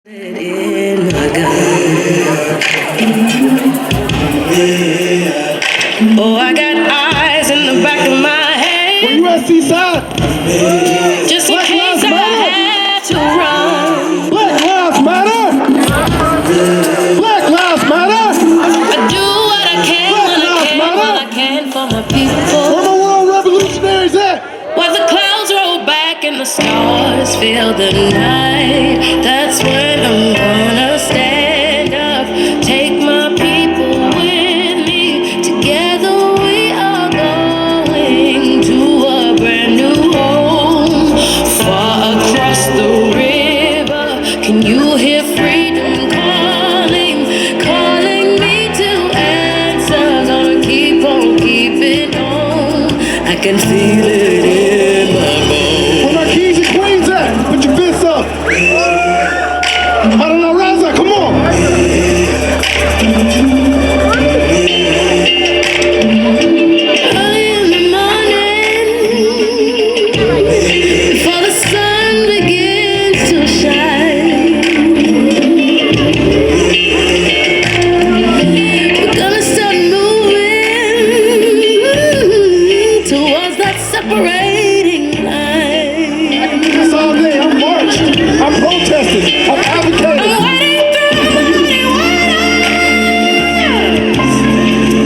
In my gun. Oh, I got eyes in the back of my head. Where you at, Seaside? Just in case I have to run. Black Lives Matter! Black Lives Matter! I do what I can when I can, while I can for my people. Where my world revolutionaries at? While the clouds roll back and the stars fill the night, that's when I'm gonna stand up, take my people with me. Together we are going to a brand new home, far across the river. Can you hear freedom calling, calling me to answer? Gonna keep on keeping on. I can feel it in my bones. Where my kings and queens at? Put your fists up. I don't know, Raza, come on. Early in the morning, before the sun begins to shine, we're gonna start moving towards that separating line. That's all day. I'm marched. I'm protesting. I'm advocating. I'm waiting through the morning waters.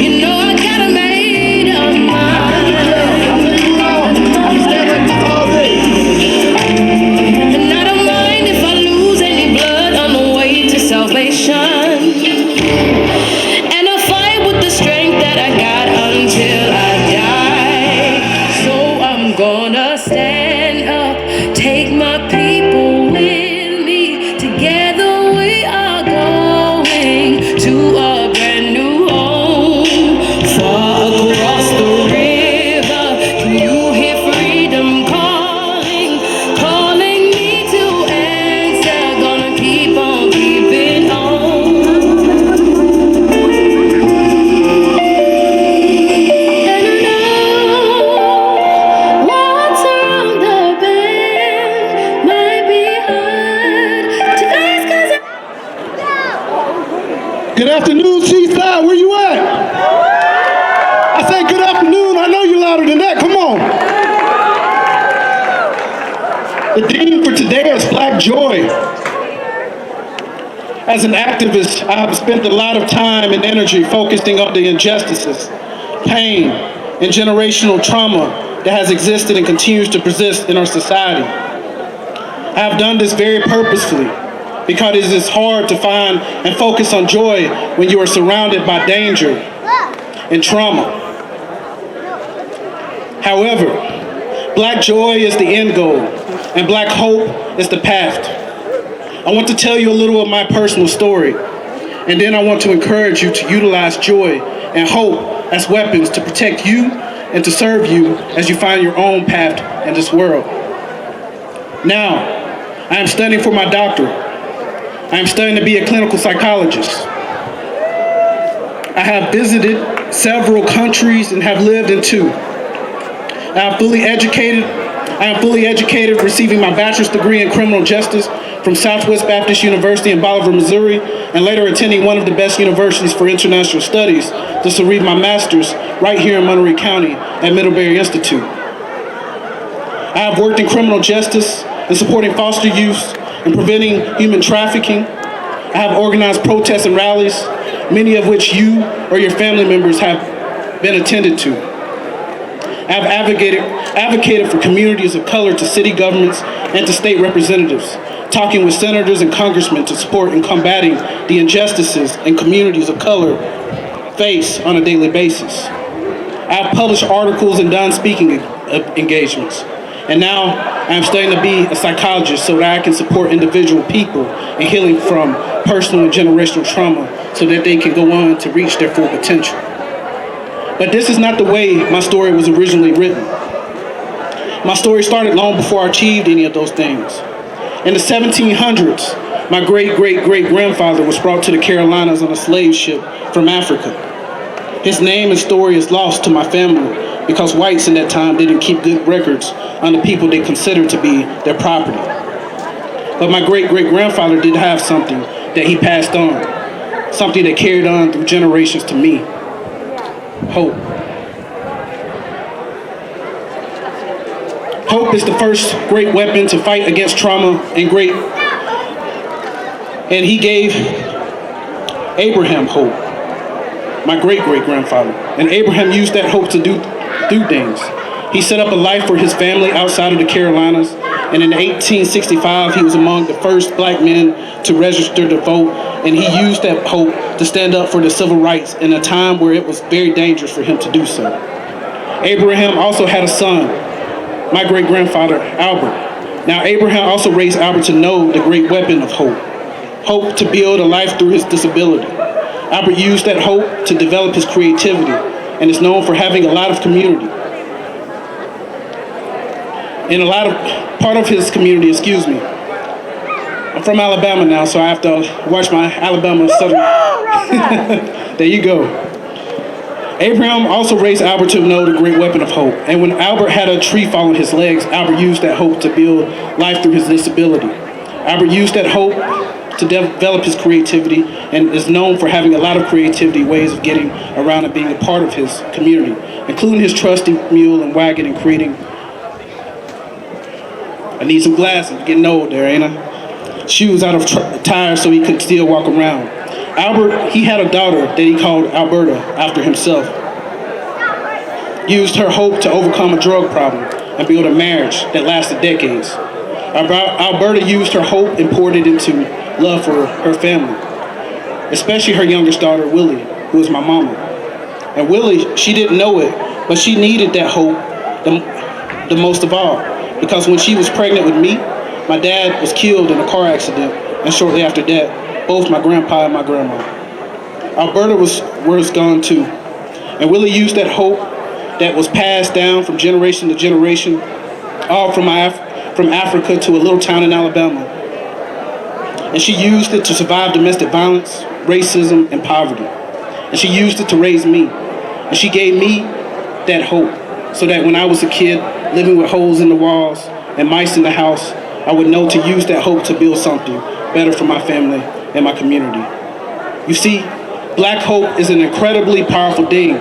You know I got a made up mind. I'm standing like this all day. And I don't mind if I lose any blood on the way to salvation. And I'll fight with the strength that I got until I die. So I'm gonna stand up, take my people with me. Together we are going to a brand new home, far across the river. Can you hear freedom calling, calling me to answer? Gonna keep on keeping on. And I know what's around the bend might be hard to face, 'cause Good afternoon, Seaside. Where you at? I say good afternoon. I know you're louder than that. Come on. The theme for today is Black Joy. As an activist, I have spent a lot of time and energy focusing on the injustices, pain, and generational trauma that has existed and continues to persist in our society. I have done this very purposefully because it is hard to find and focus on joy when you are surrounded by danger and trauma. However, Black joy is the end goal, and Black hope is the path. I want to tell you a little of my personal story, and then I want to encourage you to utilize joy and hope as weapons to protect you and to serve you as you find your own path in this world. Now, I am studying for my doctorate. I am studying to be a clinical psychologist. I have visited several countries and have lived in two. I am fully educated, receiving my bachelor's degree in criminal justice from Southwest Baptist University in Bolivar, Missouri, and later attending one of the best universities for international studies to receive my master's right here in Monterey County at Middlebury Institute. I have worked in criminal justice and supporting foster youth and preventing human trafficking. I have organized protests and rallies, many of which you or your family members have been attended to. I have advocated for communities of color to city governments and to state representatives, talking with senators and congressmen to support in combating the injustices and communities of color face on a daily basis. I have published articles and done speaking engagements. And now I am studying to be a psychologist so that I can support individual people in healing from personal and generational trauma so that they can go on to reach their full potential. But this is not the way my story was originally written. My story started long before I achieved any of those things. In the 1700s, my great-great-great-grandfather was brought to the Carolinas on a slave ship from Africa. His name and story is lost to my family because whites in that time didn't keep good records on the people they considered to be their property. But my great-great-grandfather did have something that he passed on, something that carried on through generations to me. Hope. Hope is the first great weapon to fight against trauma and he gave Abraham hope, my great-great-grandfather. And Abraham used that hope to do things. He set up a life for his family outside of the Carolinas, and in 1865, he was among the first black men to register to vote, and he used that hope to stand up for the civil rights in a time where it was very dangerous for him to do so. Abraham also had a son, my great-grandfather, Albert. Now, Abraham also raised Albert to know the great weapon of hope, hope to build a life through his disability. Albert used that hope to develop his creativity and is known for having a lot of community. In part of his community, I'm from Alabama now, so I have to watch my Alabama Southern. There you go. Abraham also raised Albert to know the great weapon of hope. And when Albert had a tree fall on his legs, Albert used that hope to build life through his disability. Albert used that hope to develop his creativity and is known for having a lot of creativity ways of getting around and being a part of his community, including his trusty mule and wagon and creating. I need some glasses, getting old there, ain't I? Shoes out of tires so he could still walk around. Albert, he had a daughter that he called Alberta after himself. Used her hope to overcome a drug problem and build a marriage that lasted decades. Alberta used her hope and poured it into love for her family, especially her youngest daughter, Willie, who was my mama. And Willie, she didn't know it, but she needed that hope the most of all, because when she was pregnant with me, my dad was killed in a car accident, and shortly after that, both my grandpa and my grandma. Alberta was gone too, and Willie used that hope that was passed down from generation to generation, all from Africa to a little town in Alabama. And she used it to survive domestic violence, racism, and poverty. And she used it to raise me. And she gave me that hope so that when I was a kid living with holes in the walls and mice in the house, I would know to use that hope to build something better for my family and my community. You see, black hope is an incredibly powerful thing.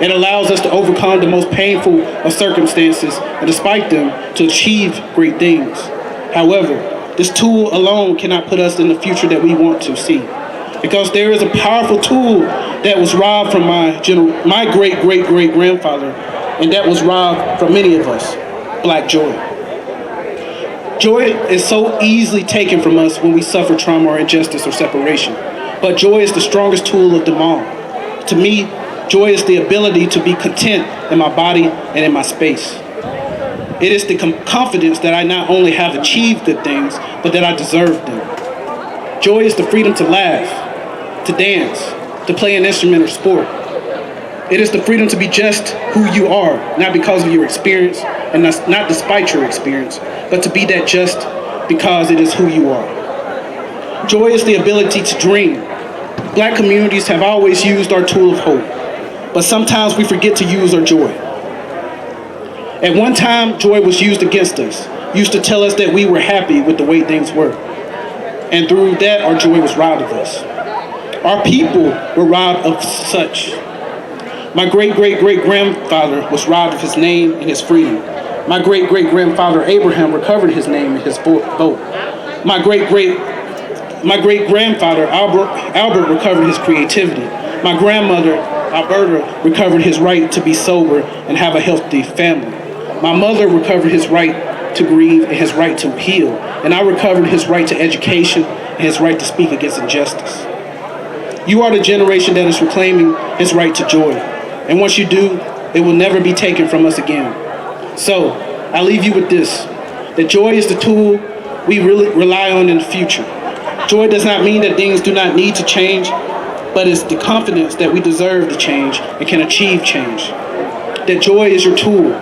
It allows us to overcome the most painful of circumstances and despite them to achieve great things. However, this tool alone cannot put us in the future that we want to see, because there is a powerful tool that was robbed from my great-great-great-grandfather, and that was robbed from many of us, black joy. Joy is so easily taken from us when we suffer trauma or injustice or separation, but joy is the strongest tool of them all. To me, joy is the ability to be content in my body and in my space. It is the confidence that I not only have achieved good things, but that I deserve them. Joy is the freedom to laugh, to dance, to play an instrument or sport. It is the freedom to be just who you are, not because of your experience, and not despite your experience, but to be that just because it is who you are. Joy is the ability to dream. Black communities have always used our tool of hope, but sometimes we forget to use our joy. At one time, joy was used against us, used to tell us that we were happy with the way things were. And through that, our joy was robbed of us. Our people were robbed of such. My great-great-great-grandfather was robbed of his name and his freedom. My great-great-grandfather Abraham recovered his name and his vote. My great-great-grandfather Albert recovered his creativity. My grandmother Alberta recovered his right to be sober and have a healthy family. My mother recovered his right to grieve and his right to heal. And I recovered his right to education and his right to speak against injustice. You are the generation that is reclaiming his right to joy. And once you do, it will never be taken from us again. So, I leave you with this, that joy is the tool we really rely on in the future. Joy does not mean that things do not need to change, but it's the confidence that we deserve to change and can achieve change. That joy is your tool.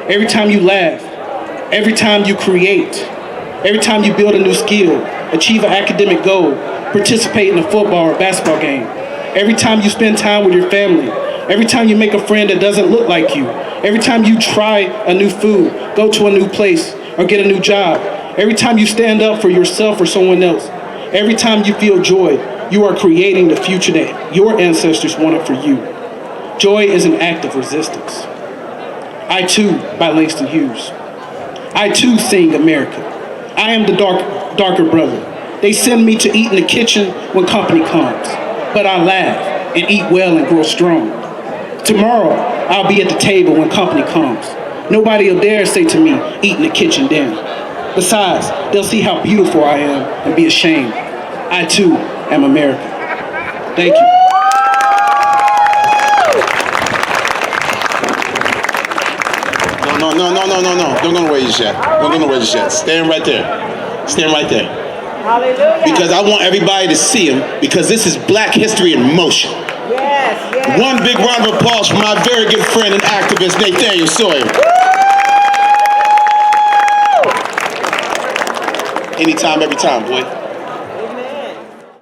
Every time you laugh, every time you create, every time you build a new skill, achieve an academic goal, participate in a football or basketball game, every time you spend time with your family, every time you make a friend that doesn't look like you, every time you try a new food, go to a new place, or get a new job, Every time you stand up for yourself or someone else, every time you feel joy, you are creating the future that your ancestors wanted for you. Joy is an act of resistance. I Too by Langston Hughes. I too sing America. I am the darker brother. They send me to eat in the kitchen when company comes, but I laugh and eat well and grow strong. Tomorrow, I'll be at the table when company comes. Nobody will dare say to me, eat in the kitchen then. Besides, they'll see how beautiful I am and be ashamed. I too am American. Thank you. No. Don't go nowhere just yet. Don't go nowhere just yet. Stand right there. Stand right there. Hallelujah. Because I want everybody to see him, because this is Black history in motion. Yes. One big round of applause for my very good friend and activist, Nathaniel Sawyer. Anytime, every time, boy.